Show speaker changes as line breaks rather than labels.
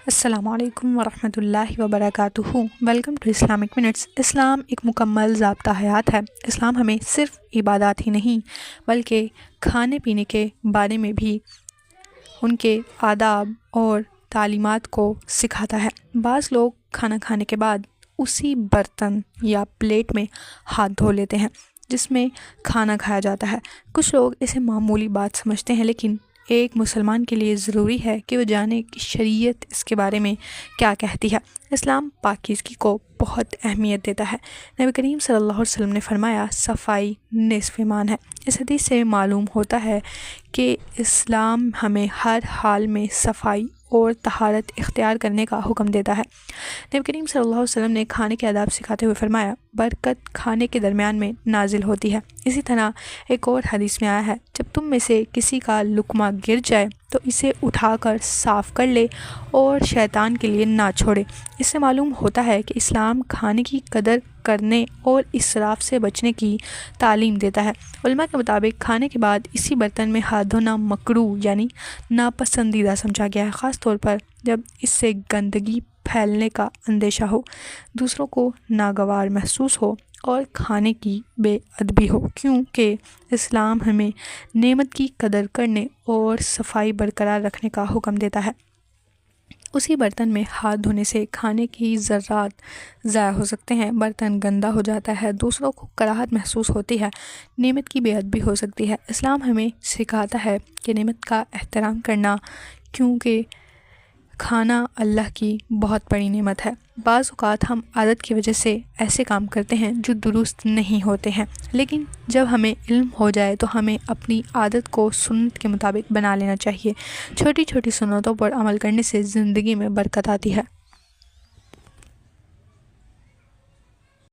السلام علیکم ورحمۃ اللہ وبرکاتہ۔ Welcome to Islamic minutes. اسلام ایک مکمل ضابطہ حیات ہے۔ اسلام ہمیں صرف عبادات ہی نہیں بلکہ کھانے پینے کے بارے میں بھی ان کے آداب اور تعلیمات کو سکھاتا ہے۔ بعض لوگ کھانا کھانے کے بعد اسی برتن یا پلیٹ میں ہاتھ دھو لیتے ہیں جس میں کھانا کھایا جاتا ہے۔ کچھ لوگ اسے معمولی بات سمجھتے ہیں، لیکن ایک مسلمان کے لیے ضروری ہے کہ وہ جانے کہ شریعت اس کے بارے میں کیا کہتی ہے۔ اسلام پاکیزگی کو بہت اہمیت دیتا ہے۔ نبی کریم صلی اللہ علیہ وسلم نے فرمایا، صفائی نصف ایمان ہے۔ اس حدیث سے معلوم ہوتا ہے کہ اسلام ہمیں ہر حال میں صفائی اور طہارت اختیار کرنے کا حکم دیتا ہے۔ نبی کریم صلی اللہ علیہ وسلم نے کھانے کے آداب سکھاتے ہوئے فرمایا، برکت کھانے کے درمیان میں نازل ہوتی ہے۔ اسی طرح ایک اور حدیث میں آیا ہے، جب تم میں سے کسی کا لقمہ گر جائے تو اسے اٹھا کر صاف کر لے اور شیطان کے لیے نہ چھوڑے۔ اس سے معلوم ہوتا ہے کہ اسلام کھانے کی قدر کرنے اور اسراف سے بچنے کی تعلیم دیتا ہے۔ علماء کے مطابق کھانے کے بعد اسی برتن میں ہاتھ دھونا مکروہ یعنی ناپسندیدہ سمجھا گیا ہے، خاص طور پر جب اس سے گندگی پھیلنے کا اندیشہ ہو، دوسروں کو ناگوار محسوس ہو اور کھانے کی بے ادبی ہو، کیونکہ اسلام ہمیں نعمت کی قدر کرنے اور صفائی برقرار رکھنے کا حکم دیتا ہے۔ اسی برتن میں ہاتھ دھونے سے کھانے کی ذرات ضائع ہو سکتے ہیں، برتن گندا ہو جاتا ہے، دوسروں کو کراہت محسوس ہوتی ہے، نعمت کی بے ادبی ہو سکتی ہے۔ اسلام ہمیں سکھاتا ہے کہ نعمت کا احترام کرنا، کیونکہ کھانا اللہ کی بہت بڑی نعمت ہے۔ بعض اوقات ہم عادت کی وجہ سے ایسے کام کرتے ہیں جو درست نہیں ہوتے ہیں، لیکن جب ہمیں علم ہو جائے تو ہمیں اپنی عادت کو سنت کے مطابق بنا لینا چاہیے۔ چھوٹی چھوٹی سنتوں پر عمل کرنے سے زندگی میں برکت آتی ہے۔